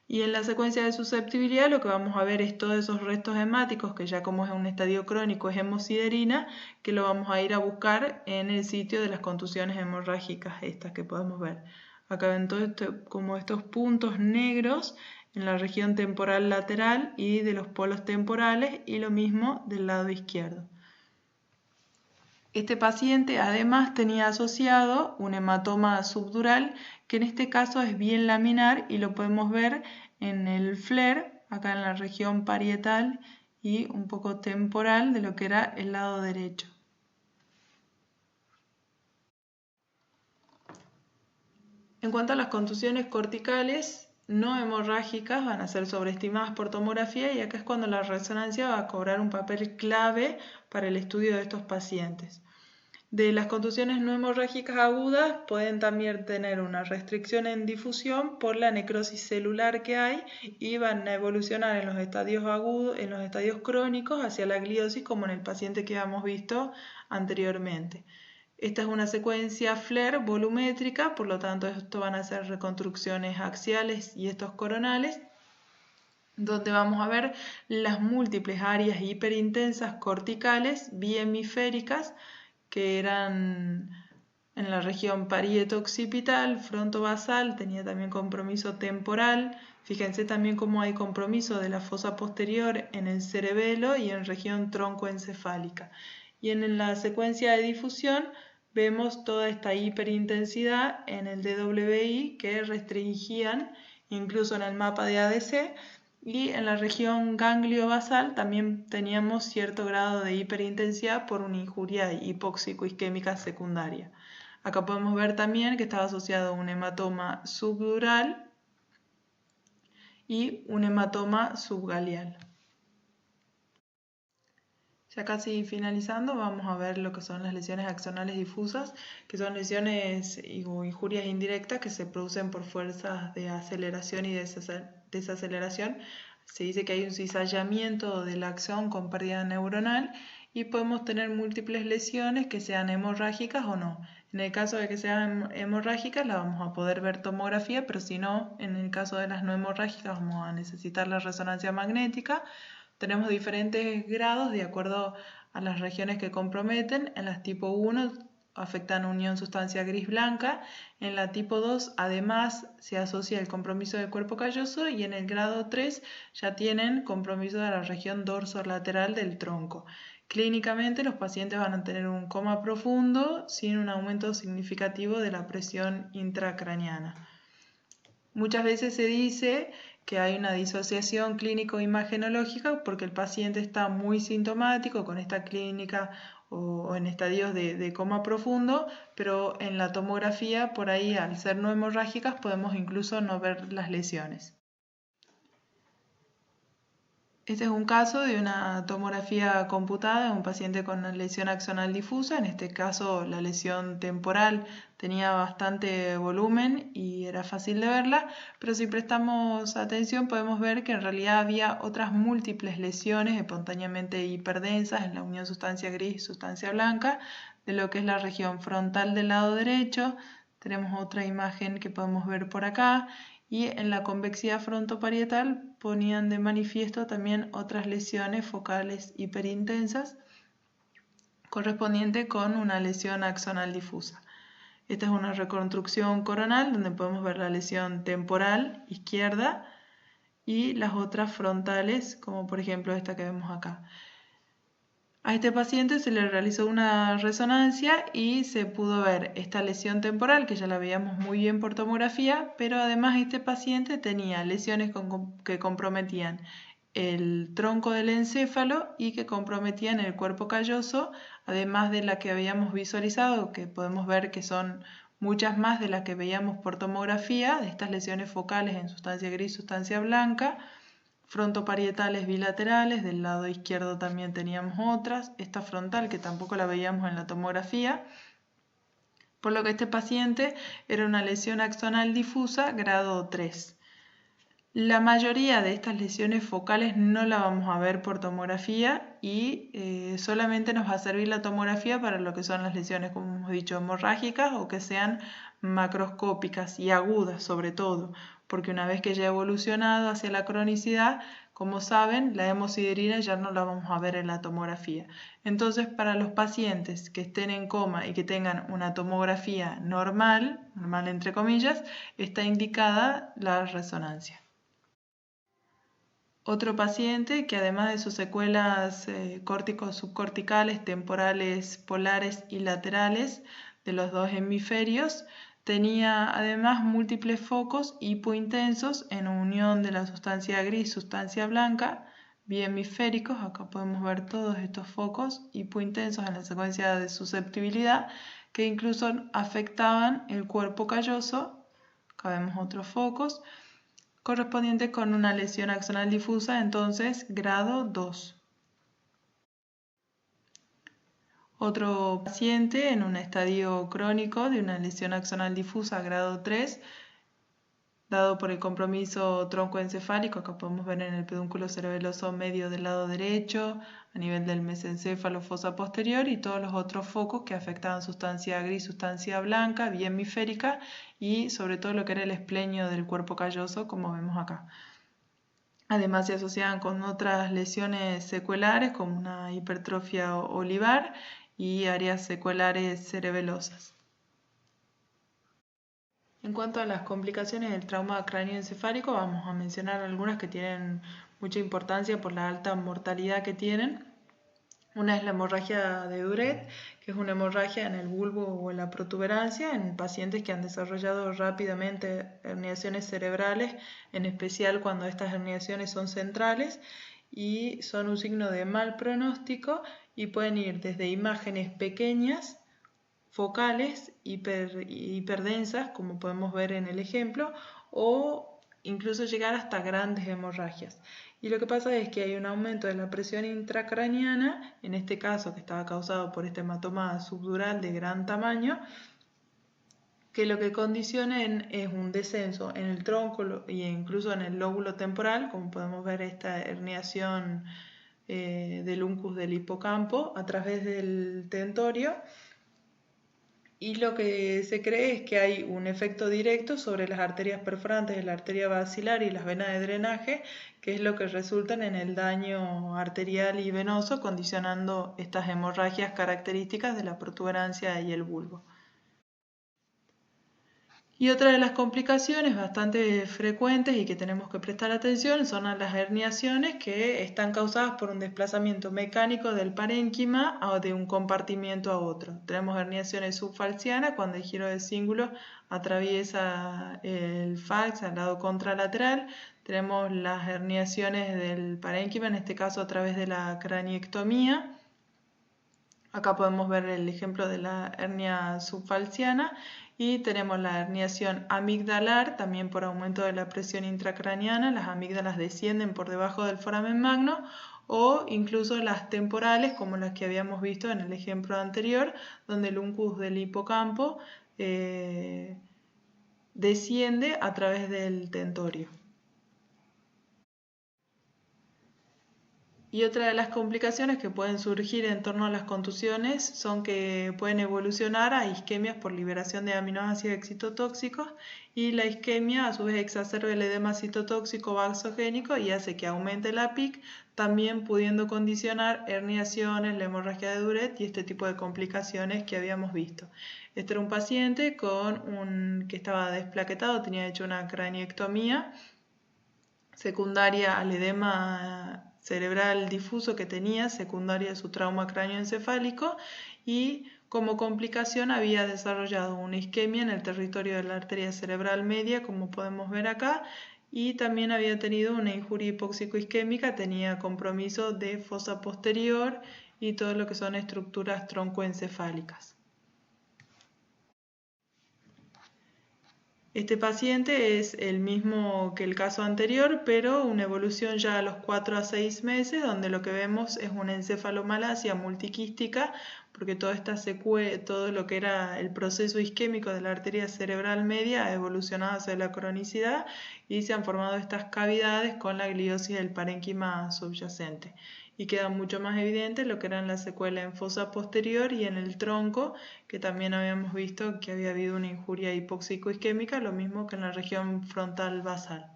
[SPEAKER 1] Y en la secuencia de susceptibilidad lo que vamos a ver es todos esos restos hemáticos, que ya como es un estadio crónico es hemosiderina, que lo vamos a ir a buscar en el sitio de las contusiones hemorrágicas estas que podemos ver. Acá ven todo esto, como estos puntos negros en la región temporal lateral y de los polos temporales, y lo mismo del lado izquierdo. Este paciente además tenía asociado un hematoma subdural, que en este caso es bien laminar y lo podemos ver en el FLAIR, acá en la región parietal y un poco temporal de lo que era el lado derecho. En cuanto a las contusiones corticales no hemorrágicas, van a ser sobreestimadas por tomografía, y acá es cuando la resonancia va a cobrar un papel clave para el estudio de estos pacientes. De las contusiones no hemorrágicas agudas pueden también tener una restricción en difusión por la necrosis celular que hay, y van a evolucionar en los estadios agudos, en los estadios crónicos hacia la gliosis, como en el paciente que habíamos visto anteriormente. Esta es una secuencia FLAIR volumétrica, por lo tanto esto van a ser reconstrucciones axiales y estos coronales, donde vamos a ver las múltiples áreas hiperintensas corticales bihemisféricas que eran en la región parieto-occipital, fronto-basal, tenía también compromiso temporal. Fíjense también cómo hay compromiso de la fosa posterior en el cerebelo y en región troncoencefálica. Y en la secuencia de difusión vemos toda esta hiperintensidad en el DWI que restringían incluso en el mapa de ADC, y en la región ganglio basal también teníamos cierto grado de hiperintensidad por una injuria hipóxico-isquémica secundaria. Acá podemos ver también que estaba asociado a un hematoma subdural y un hematoma subgaleal. Ya casi finalizando, vamos a ver lo que son las lesiones axonales difusas, que son lesiones o injurias indirectas que se producen por fuerzas de aceleración y desaceleración. Se dice que hay un cizallamiento del axón con pérdida neuronal y podemos tener múltiples lesiones que sean hemorrágicas o no. En el caso de que sean hemorrágicas la vamos a poder ver tomografía, pero si no, en el caso de las no hemorrágicas vamos a necesitar la resonancia magnética. Tenemos diferentes grados de acuerdo a las regiones que comprometen. En las tipo 1 afectan unión sustancia gris-blanca. En la tipo 2 además se asocia el compromiso del cuerpo calloso, y en el grado 3 ya tienen compromiso de la región dorsolateral del tronco. Clínicamente los pacientes van a tener un coma profundo sin un aumento significativo de la presión intracraneana. Muchas veces se dice que hay una disociación clínico-imagenológica porque el paciente está muy sintomático con esta clínica o en estadios de coma profundo, pero en la tomografía, por ahí, al ser no hemorrágicas, podemos incluso no ver las lesiones. Este es un caso de una tomografía computada en un paciente con una lesión axonal difusa. En este caso la lesión temporal tenía bastante volumen y era fácil de verla, pero si prestamos atención podemos ver que en realidad había otras múltiples lesiones espontáneamente hiperdensas en la unión sustancia gris y sustancia blanca de lo que es la región frontal del lado derecho. Tenemos otra imagen que podemos ver por acá. Y en la convexidad frontoparietal ponían de manifiesto también otras lesiones focales hiperintensas correspondiente con una lesión axonal difusa. Esta es una reconstrucción coronal donde podemos ver la lesión temporal izquierda y las otras frontales, como por ejemplo esta que vemos acá. A este paciente se le realizó una resonancia y se pudo ver esta lesión temporal, que ya la veíamos muy bien por tomografía, pero además este paciente tenía lesiones que comprometían el tronco del encéfalo y que comprometían el cuerpo calloso, además de la que habíamos visualizado, que podemos ver que son muchas más de las que veíamos por tomografía, de estas lesiones focales en sustancia gris, sustancia blanca. Frontoparietales bilaterales, del lado izquierdo también teníamos otras, esta frontal que tampoco la veíamos en la tomografía, por lo que este paciente era una lesión axonal difusa grado 3. La mayoría de estas lesiones focales no la vamos a ver por tomografía y solamente nos va a servir la tomografía para lo que son las lesiones, como hemos dicho, hemorrágicas o que sean macroscópicas y agudas sobre todo, porque una vez que ya ha evolucionado hacia la cronicidad, como saben, la hemosiderina ya no la vamos a ver en la tomografía. Entonces, para los pacientes que estén en coma y que tengan una tomografía normal entre comillas, está indicada la resonancia. Otro paciente que además de sus secuelas córtico-subcorticales, temporales, polares y laterales de los dos hemisferios, tenía además múltiples focos hipointensos en unión de la sustancia gris, sustancia blanca, bihemisféricos. Acá podemos ver todos estos focos hipointensos en la secuencia de susceptibilidad que incluso afectaban el cuerpo calloso. Acá vemos otros focos correspondiente con una lesión axonal difusa, entonces grado 2. Otro paciente en un estadio crónico de una lesión axonal difusa grado 3 dado por el compromiso troncoencefálico. Acá podemos ver en el pedúnculo cerebeloso medio del lado derecho, a nivel del mesencéfalo, fosa posterior, y todos los otros focos que afectaban sustancia gris, sustancia blanca, vía hemisférica, y sobre todo lo que era el esplenio del cuerpo calloso, como vemos acá. Además se asociaban con otras lesiones secuelares como una hipertrofia olivar y áreas secuelares cerebelosas. En cuanto a las complicaciones del trauma cráneoencefálico, vamos a mencionar algunas que tienen mucha importancia por la alta mortalidad que tienen. Una es la hemorragia de Duret, que es una hemorragia en el bulbo o en la protuberancia en pacientes que han desarrollado rápidamente herniaciones cerebrales, en especial cuando estas herniaciones son centrales y son un signo de mal pronóstico y pueden ir desde imágenes pequeñas, focales, hiperdensas, como podemos ver en el ejemplo, o incluso llegar hasta grandes hemorragias. Y lo que pasa es que hay un aumento de la presión intracraneana, en este caso que estaba causado por este hematoma subdural de gran tamaño, que lo que condiciona es un descenso en el tronco e incluso en el lóbulo temporal, como podemos ver esta herniación del uncus del hipocampo a través del tentorio. Y lo que se cree es que hay un efecto directo sobre las arterias perforantes de la arteria basilar y las venas de drenaje, que es lo que resultan en el daño arterial y venoso, condicionando estas hemorragias características de la protuberancia y el bulbo. Y otra de las complicaciones bastante frecuentes y que tenemos que prestar atención son a las herniaciones que están causadas por un desplazamiento mecánico del parénquima o de un compartimiento a otro. Tenemos herniaciones subfalcianas cuando el giro de cíngulo atraviesa el falx al lado contralateral. Tenemos las herniaciones del parénquima, en este caso a través de la craniectomía. Acá podemos ver el ejemplo de la hernia subfalciana. Y tenemos la herniación amigdalar, también por aumento de la presión intracraneana, las amígdalas descienden por debajo del foramen magno, o incluso las temporales, como las que habíamos visto en el ejemplo anterior, donde el uncus del hipocampo desciende a través del tentorio. Y otra de las complicaciones que pueden surgir en torno a las contusiones son que pueden evolucionar a isquemias por liberación de aminoácidos excitotóxicos, y la isquemia a su vez exacerba el edema citotóxico vasogénico y hace que aumente la PIC, también pudiendo condicionar herniaciones, la hemorragia de Duret y este tipo de complicaciones que habíamos visto. Este era un paciente que estaba desplaquetado, tenía hecho una craniectomía secundaria al edema cerebral difuso que tenía, secundaria a su trauma cráneoencefálico, y como complicación había desarrollado una isquemia en el territorio de la arteria cerebral media, como podemos ver acá, y también había tenido una injuria hipóxico-isquémica, tenía compromiso de fosa posterior y todo lo que son estructuras troncoencefálicas. Este paciente es el mismo que el caso anterior, pero una evolución ya a los 4 a 6 meses, donde lo que vemos es una encefalomalacia multiquística, porque todo lo que era el proceso isquémico de la arteria cerebral media ha evolucionado hacia la cronicidad y se han formado estas cavidades con la gliosis del parénquima subyacente. Y queda mucho más evidente lo que eran las secuelas en fosa posterior y en el tronco, que también habíamos visto que había habido una injuria hipóxico-isquémica, lo mismo que en la región frontal basal.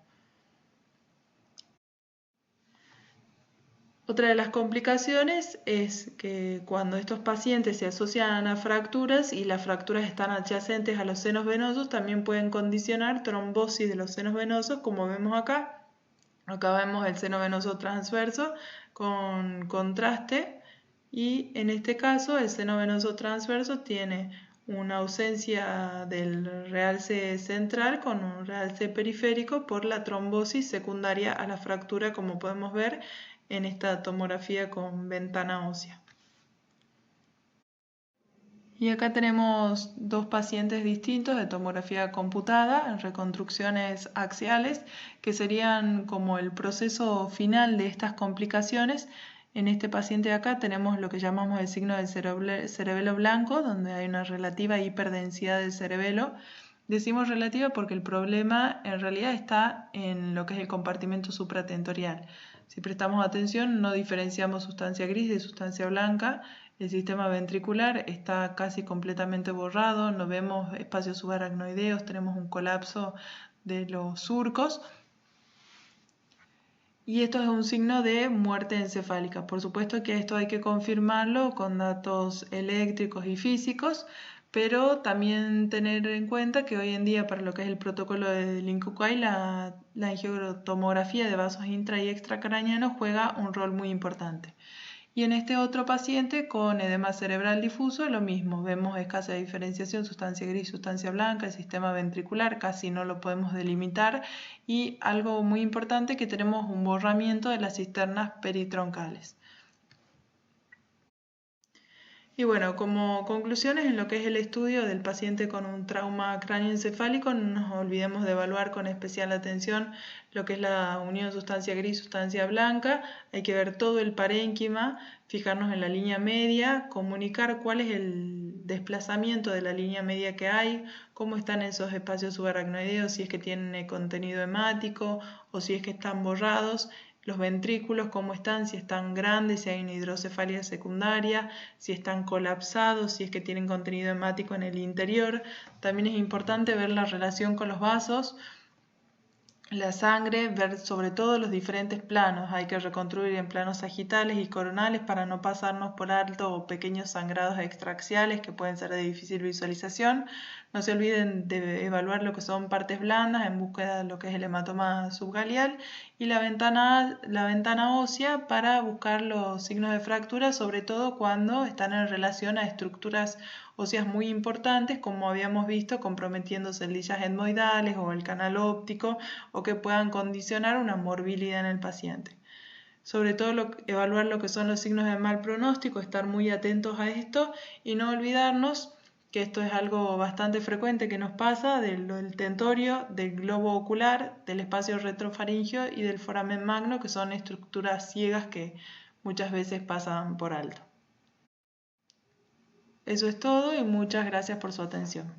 [SPEAKER 1] Otra de las complicaciones es que cuando estos pacientes se asocian a fracturas y las fracturas están adyacentes a los senos venosos, también pueden condicionar trombosis de los senos venosos, como vemos acá. Acá vemos el seno venoso transverso con contraste, y en este caso el seno venoso transverso tiene una ausencia del realce central con un realce periférico por la trombosis secundaria a la fractura, como podemos ver en esta tomografía con ventana ósea. Y acá tenemos dos pacientes distintos de tomografía computada en reconstrucciones axiales, que serían como el proceso final de estas complicaciones. En este paciente de acá tenemos lo que llamamos el signo del cerebelo blanco, donde hay una relativa hiperdensidad del cerebelo, Decimos relativa porque el problema en realidad está en lo que es el compartimento supratentorial. Si prestamos atención, no diferenciamos sustancia gris de sustancia blanca. El sistema ventricular está casi completamente borrado, no vemos espacios subaracnoideos, tenemos un colapso de los surcos. Y esto es un signo de muerte encefálica. Por supuesto que esto hay que confirmarlo con datos eléctricos y físicos, pero también tener en cuenta que hoy en día para lo que es el protocolo de Linkukai, la angiotomografía de vasos intra y extracraneanos juega un rol muy importante. Y en este otro paciente con edema cerebral difuso, lo mismo, vemos escasa diferenciación, sustancia gris, sustancia blanca, el sistema ventricular casi no lo podemos delimitar y algo muy importante que tenemos un borramiento de las cisternas peritroncales. Y bueno, como conclusiones en lo que es el estudio del paciente con un trauma cráneoencefálico, no nos olvidemos de evaluar con especial atención lo que es la unión sustancia gris, sustancia blanca. Hay que ver todo el parénquima, fijarnos en la línea media, comunicar cuál es el desplazamiento de la línea media que hay, cómo están esos espacios subaracnoideos, si es que tienen contenido hemático o si es que están borrados. Los ventrículos, cómo están, si están grandes, si hay una hidrocefalia secundaria, si están colapsados, si es que tienen contenido hemático en el interior. También es importante ver la relación con los vasos, la sangre, ver sobre todo los diferentes planos. Hay que reconstruir en planos sagitales y coronales para no pasarnos por alto o pequeños sangrados extraaxiales que pueden ser de difícil visualización. No se olviden de evaluar lo que son partes blandas en búsqueda de lo que es el hematoma subgaleal y la ventana ósea para buscar los signos de fractura, sobre todo cuando están en relación a estructuras óseas muy importantes, como habíamos visto, comprometiendo celdillas etmoidales o el canal óptico, o que puedan condicionar una morbilidad en el paciente. Sobre todo evaluar lo que son los signos de mal pronóstico, estar muy atentos a esto y no olvidarnos que esto es algo bastante frecuente que nos pasa del tentorio, del globo ocular, del espacio retrofaringeo y del foramen magno, que son estructuras ciegas que muchas veces pasan por alto. Eso es todo y muchas gracias por su atención.